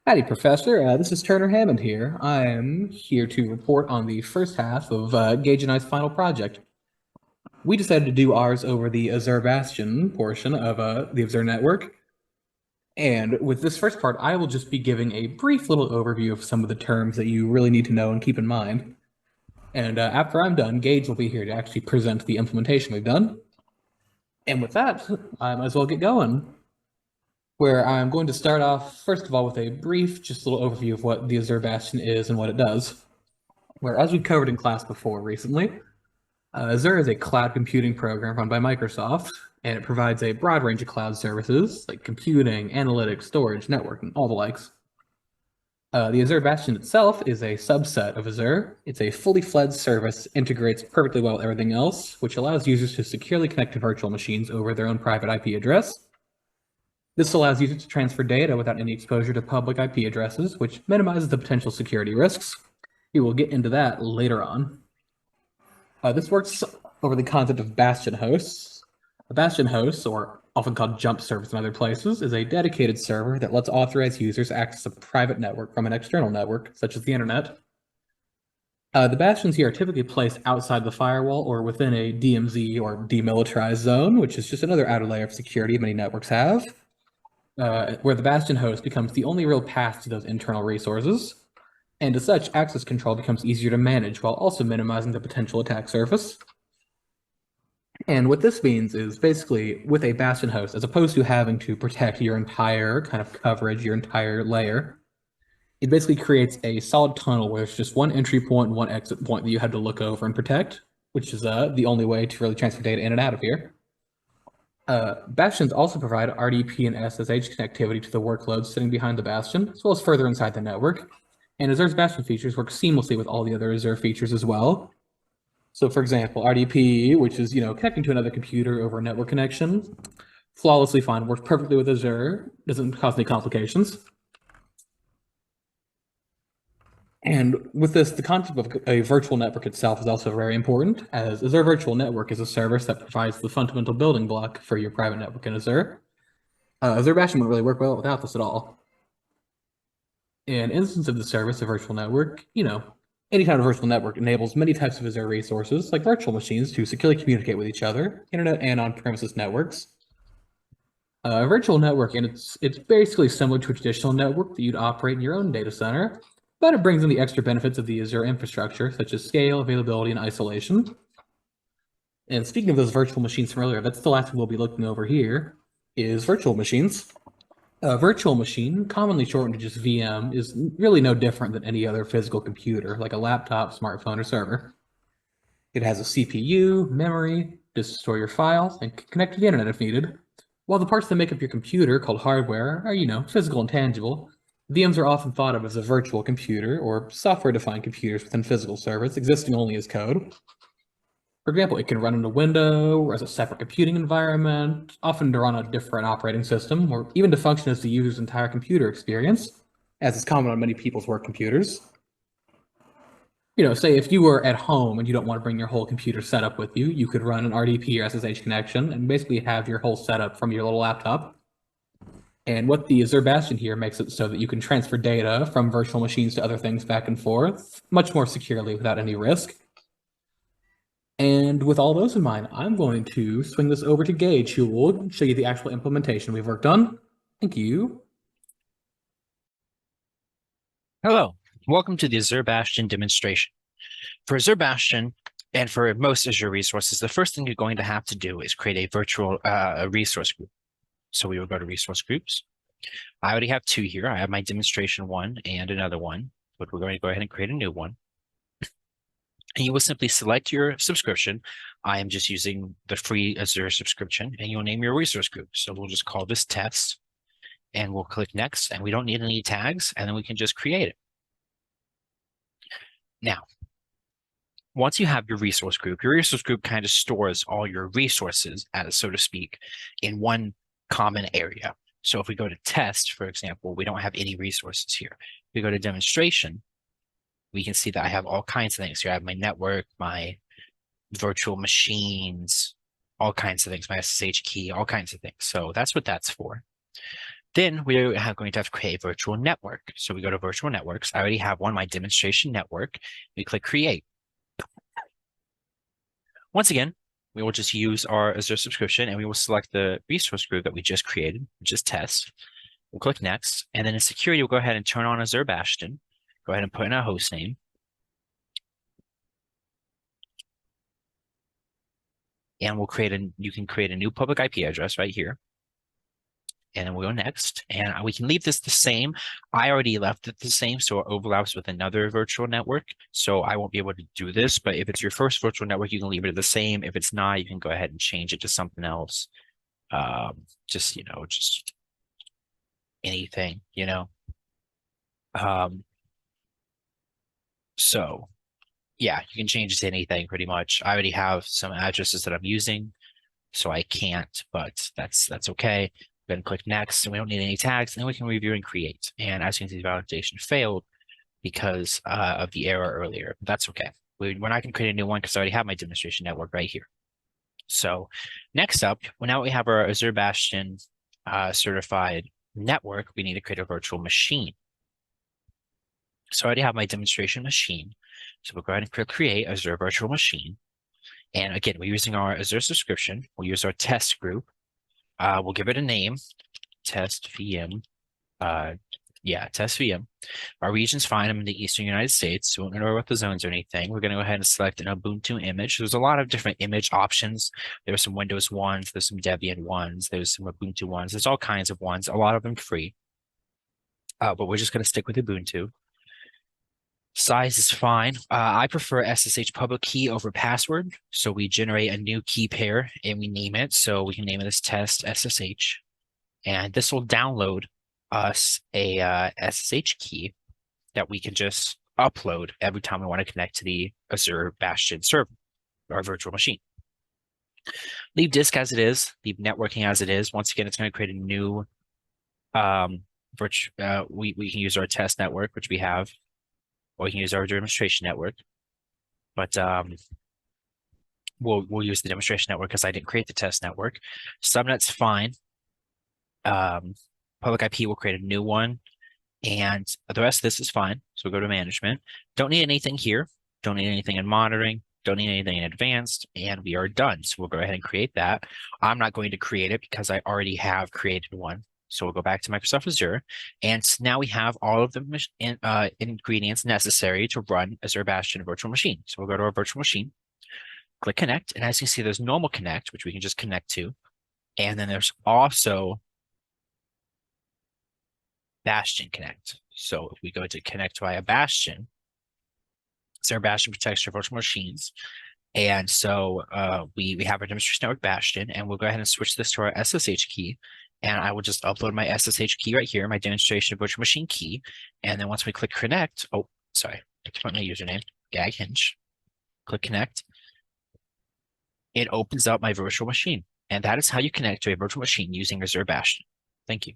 Howdy, Professor. This is Turner Hammond here. I'm here to report on the first half of Gage and I's final project. We decided to do ours over the Azure Bastion portion of the Azure network. And with this first part, I will just be giving a brief little overview of some of the terms that you really need to know and keep in mind. And after I'm done, Gage will be here to actually present the implementation we've done. And with that, I might as well get going, where I'm going to start off, first of all, with a brief, just little overview of what the Azure Bastion is and what it does. Where, as we covered in class before recently, Azure is a cloud computing program run by Microsoft, and it provides a broad range of cloud services like computing, analytics, storage, networking, all the likes. The Azure Bastion itself is a subset of Azure. It's a fully fledged service, integrates perfectly well with everything else, which allows users to securely connect to virtual machines over their own private IP address. This allows users to transfer data without any exposure to public IP addresses, which minimizes the potential security risks. We will get into that later on. This works over the concept of Bastion hosts. A Bastion host, or often called jump service in other places, is a dedicated server that lets authorized users access a private network from an external network, such as the internet. The bastions here are typically placed outside the firewall or within a DMZ or demilitarized zone, which is just another outer layer of security many networks have, where the Bastion host becomes the only real path to those internal resources. And as such, access control becomes easier to manage while also minimizing the potential attack surface. And what this means is basically with a Bastion host, as opposed to having to protect your entire kind of coverage, your entire layer, it basically creates a solid tunnel where there's just one entry point and one exit point that you have to look over and protect, which is the only way to really transfer data in and out of here. Bastions also provide RDP and SSH connectivity to the workloads sitting behind the Bastion, as well as further inside the network. And Azure's Bastion features work seamlessly with all the other Azure features as well. So for example, RDP, which is, connecting to another computer over a network connection, flawlessly fine, works perfectly with Azure, doesn't cause any complications. And with this, the concept of a virtual network itself is also very important, as Azure Virtual Network is a service that provides the fundamental building block for your private network in Azure. Azure Bastion wouldn't really work well without this at all. An instance of the service, a virtual network, any kind of virtual network enables many types of Azure resources, like virtual machines, to securely communicate with each other, internet and on-premises networks. A virtual network, and it's basically similar to a traditional network that you'd operate in your own data center, but it brings in the extra benefits of the Azure infrastructure, such as scale, availability, and isolation. And speaking of those virtual machines from earlier, that's the last thing we'll be looking over here, is virtual machines. A virtual machine, commonly shortened to just VM, is really no different than any other physical computer, like a laptop, smartphone, or server. It has a CPU, memory, to store your files, and can connect to the internet if needed. While the parts that make up your computer, called hardware, are, physical and tangible, VMs are often thought of as a virtual computer, or software-defined computers within physical servers, existing only as code. For example, it can run in a window or as a separate computing environment, often to run a different operating system, or even to function as the user's entire computer experience, as is common on many people's work computers. Say if you were at home and you don't want to bring your whole computer setup with you, you could run an RDP or SSH connection and basically have your whole setup from your little laptop. And what the Azure Bastion here makes it so that you can transfer data from virtual machines to other things back and forth much more securely without any risk. And with all those in mind, I'm going to swing this over to Gage, who will show you the actual implementation we've worked on. Thank you. Hello, welcome to the Azure Bastion demonstration. For Azure Bastion, and for most Azure resources, the first thing you're going to have to do is create a virtual resource group. So we will go to resource groups. I already have two here. I have my demonstration one and another one, but we're going to go ahead and create a new one. And you will simply select your subscription. I am just using the free Azure subscription, and you'll name your resource group. So we'll just call this test, and we'll click next, and we don't need any tags, and then we can just create it. Now, once you have your resource group kind of stores all your resources, as so to speak, in one common area. So if we go to test, for example, we don't have any resources here. If we go to demonstration, we can see that I have all kinds of things here. I have my network, my virtual machines, all kinds of things, my SSH key, all kinds of things. So that's what that's for. Then we are going to have to create a virtual network. So we go to virtual networks. I already have one, my demonstration network. We click create. Once again, we will just use our Azure subscription and we will select the resource group that we just created, which is test. We'll click next. And then in security, we'll go ahead and turn on Azure Bastion. Go ahead and put in a host name. And you can create a new public IP address right here. And then we'll go next. And we can leave this the same. I already left it the same, so it overlaps with another virtual network. So I won't be able to do this, but if it's your first virtual network, you can leave it the same. If it's not, you can go ahead and change it to something else. Just anything, So yeah, you can change it to anything pretty much. I already have some addresses that I'm using, so I can't, but that's okay. Then click next, and we don't need any tags, and then we can review and create. And as you can see, the validation failed because of the error earlier. That's okay. We're not going to create a new one because I already have my demonstration network right here. So next up, now we have our Azure Bastion certified network, we need to create a virtual machine. So I already have my demonstration machine. So we'll go ahead and click create Azure virtual machine. And again, we're using our Azure subscription. We'll use our test group. We'll give it a name, test VM. Test VM. Our region's fine. I'm in the Eastern United States, so we don't know what the zones or anything. We're going to go ahead and select an Ubuntu image. There's a lot of different image options. There's some Windows ones, there's some Debian ones, there's some Ubuntu ones. There's all kinds of ones, a lot of them free. But we're just going to stick with Ubuntu. Size is fine. I prefer SSH public key over password. So we generate a new key pair and we name it. So we can name it as test SSH. And this will download us a SSH key that we can just upload every time we want to connect to the Azure Bastion server, our virtual machine. Leave disk as it is, leave networking as it is. Once again, it's going to create a new we can use our test network, which we have, or we can use our demonstration network. But we'll use the demonstration network because I didn't create the test network. Subnet's fine. Public IP will create a new one, and the rest of this is fine. So we'll go to management. Don't need anything here. Don't need anything in monitoring. Don't need anything in advanced, and we are done. So we'll go ahead and create that. I'm not going to create it because I already have created one. So we'll go back to Microsoft Azure, and now we have all of the ingredients necessary to run Azure Bastion virtual machine. So we'll go to our virtual machine, click connect, and as you can see, there's normal connect, which we can just connect to, and then there's also Bastion connect. So if we go to connect via Bastion, Azure Bastion protects your virtual machines. And so we have our demonstration network Bastion, and we'll go ahead and switch this to our SSH key. And I will just upload my SSH key right here, my demonstration virtual machine key. And then once we click connect, I put my username, gaghinge, click connect. It opens up my virtual machine. And that is how you connect to a virtual machine using Azure Bastion. Thank you.